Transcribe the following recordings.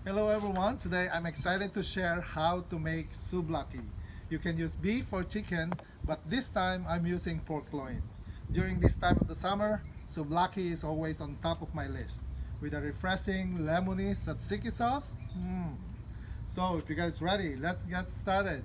Hello everyone, today I'm excited to share how to make souvlaki. You can use beef or chicken, but this time I'm using pork loin. During this time of the summer, souvlaki is always on top of my list. With a refreshing lemony tzatziki sauce. So if you guys ready, let's get started.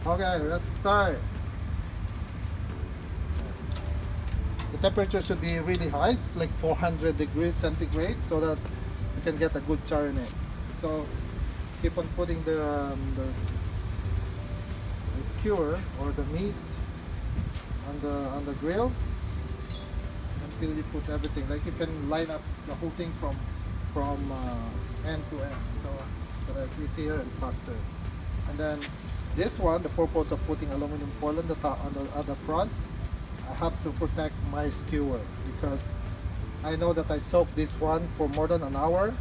Okay, let's start. The temperature should be really high, like 400 degrees centigrade, so that you can get a good char in it. So keep on putting the skewer or the meat on the grill until you put everything. Like you can line up the whole thing from end to end, so that it's easier and faster. And then this one, the purpose of putting aluminum foil on the top, on the front, I have to protect my skewer because I know that I soaked this one for more than an hour,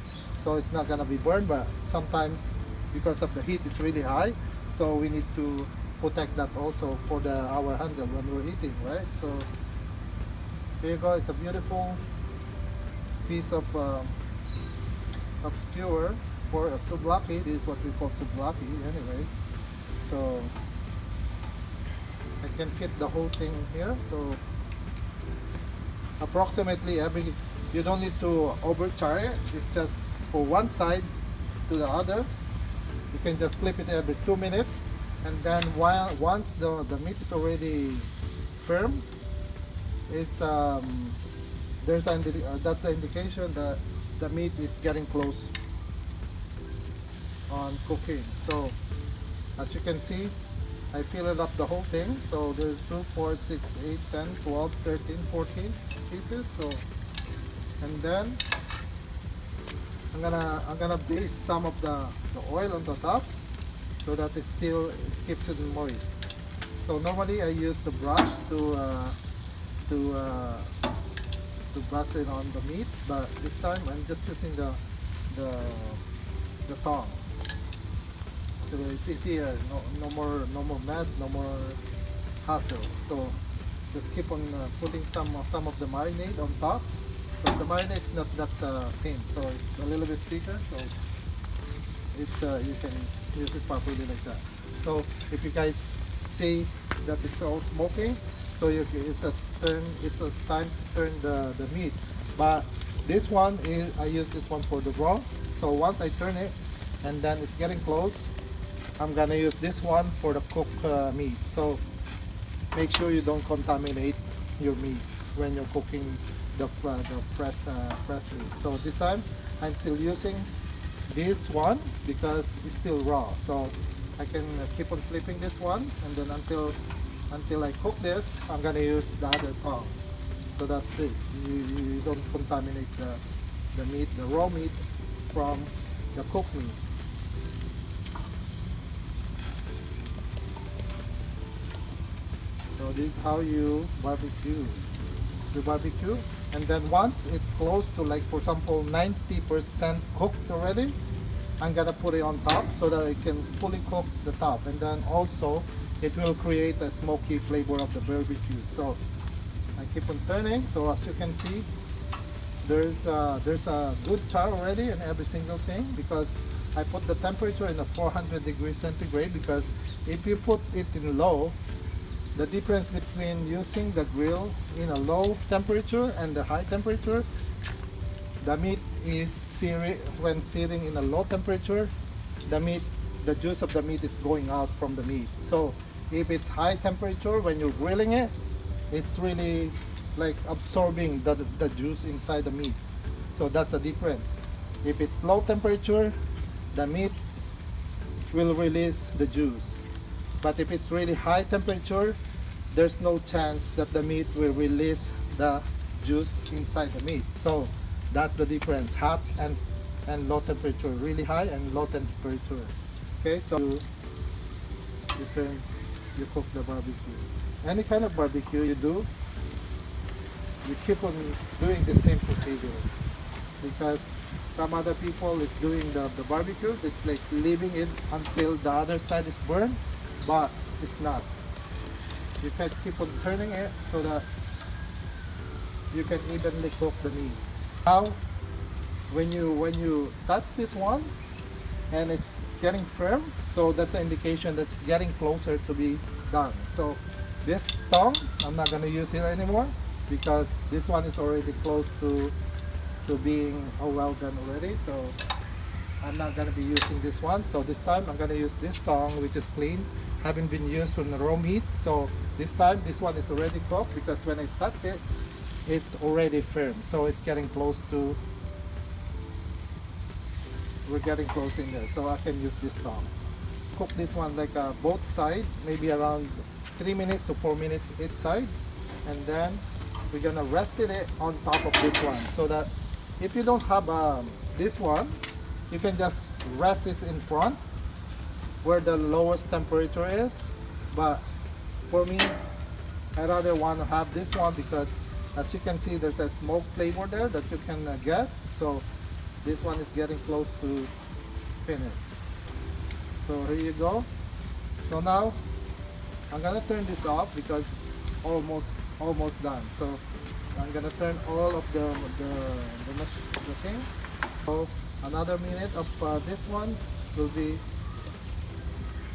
so it's not gonna be burned. But sometimes because of the heat, it's really high, so we need to protect that also for our handle when we're eating, right? So here you go. It's a beautiful piece of skewer for a souvlaki. This is what we call souvlaki anyway. So I can fit the whole thing here. So approximately you don't need to overchar it. It's just for one side to the other. You can just flip it every 2 minutes, and then once the meat is already firm, it's that's the indication that the meat is getting close on cooking. So as you can see, I fill it up the whole thing. So there's 2, 4, 6, 8, 10, 12, 13, 14 pieces. So, and then I'm gonna base some of the oil on the top so that it keeps it moist. So normally I use the brush to brush it on the meat, but this time I'm just using the tongue. So it's easier. No more mess, no more hassle. So just keep on putting some of the marinade on top. So the marinade is not that thin, so it's a little bit thicker. So it's you can use it properly like that. So if you guys see that it's all smoking, so it's a time to turn the meat. But this one I use this one for the raw. So once I turn it and then it's getting close, I'm gonna use this one for the cooked meat. So make sure you don't contaminate your meat when you're cooking the fresh meat. So this time I'm still using this one because it's still raw. So I can keep on flipping this one, and then until I cook this, I'm gonna use the other tongue. So that's it. You don't contaminate the meat, the raw meat, from the cooked meat. So this is how you barbecue. And then once it's close to, like for example, 90% cooked already, I'm gonna put it on top so that it can fully cook the top, and then also it will create a smoky flavor of the barbecue. So I keep on turning. So as you can see, there's a good char already in every single thing, because I put the temperature in a 400 degrees centigrade, because if you put it in low, the difference between using the grill in a low temperature and the high temperature, the meat is when searing in a low temperature, the juice of the meat is going out from the meat. So if it's high temperature, when you're grilling it, it's really like absorbing the juice inside the meat. So that's the difference. If it's low temperature, the meat will release the juice. But if it's really high temperature, there's no chance that the meat will release the juice inside the meat. So that's the difference, hot and low temperature, really high and low temperature. Okay, so you cook the barbecue. Any kind of barbecue you do, you keep on doing the same procedure, because some other people is doing the barbecue, it's like leaving it until the other side is burned, but it's not. You can keep on turning it so that you can evenly cook the meat. Now, when you touch this one and it's getting firm, so that's an indication that's getting closer to be done. So this tongue, I'm not going to use it anymore, because this one is already close to being well done already. So I'm not going to be using this one. So this time I'm going to use this tongue, which is clean, haven't been used from the raw meat. So this time this one is already cooked, because when I touch it, it's already firm. So it's getting close to, we're getting close in there. So I can use this tong. Cook this one like both sides, maybe around 3 minutes to 4 minutes each side. And then we're gonna rest it on top of this one, so that if you don't have this one, you can just rest it in front where the lowest temperature is. But for me, I rather want to have this one, because as you can see, there's a smoke flavor there that you can get. So this one is getting close to finish. So here you go. So now I'm gonna turn this off, because almost done. So I'm gonna turn all of the thing. So another minute of this one will be,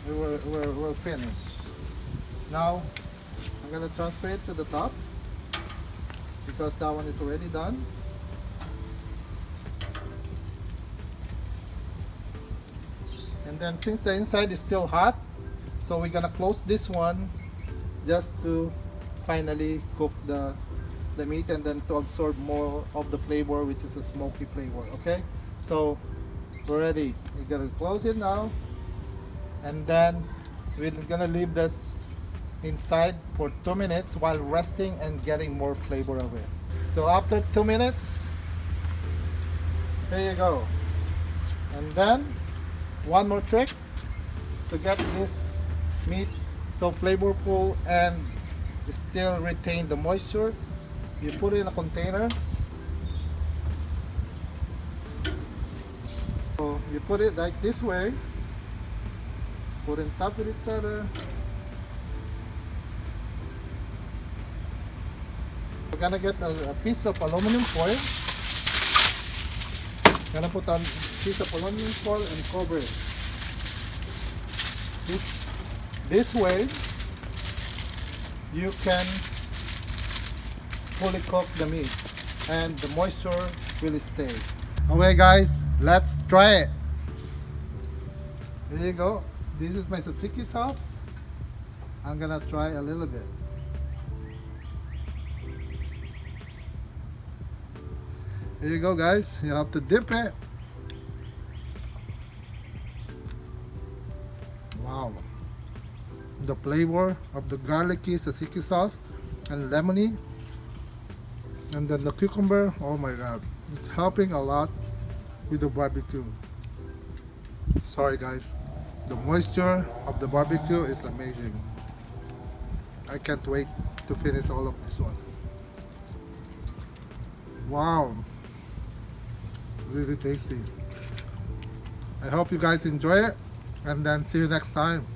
we're finished. Now I'm gonna transfer it to the top, because that one is already done. And then since the inside is still hot, so we're gonna close this one just to finally cook the meat, and then to absorb more of the flavor, which is a smoky flavor. Okay, so we're ready. We're gonna close it now, and then we're gonna leave this inside for 2 minutes while resting and getting more flavor of it. So after 2 minutes, here you go. And then one more trick to get this meat so flavorful and still retain the moisture. You put it in a container. So you put it like this way, put on top of each other. We're gonna get a piece of aluminum foil. Gonna put a piece of aluminum foil and cover it. This way you can fully cook the meat and the moisture will stay. Okay guys, let's try it. Here you go. This is my tzatziki sauce. I'm gonna try a little bit. Here you go guys, you have to dip it. Wow, the flavor of the garlicky tzatziki sauce and lemony, and then the cucumber, oh my god, it's helping a lot with the barbecue. Sorry guys, the moisture of the barbecue is amazing. I can't wait to finish all of this one. Wow, really tasty. I hope you guys enjoy it, and then see you next time.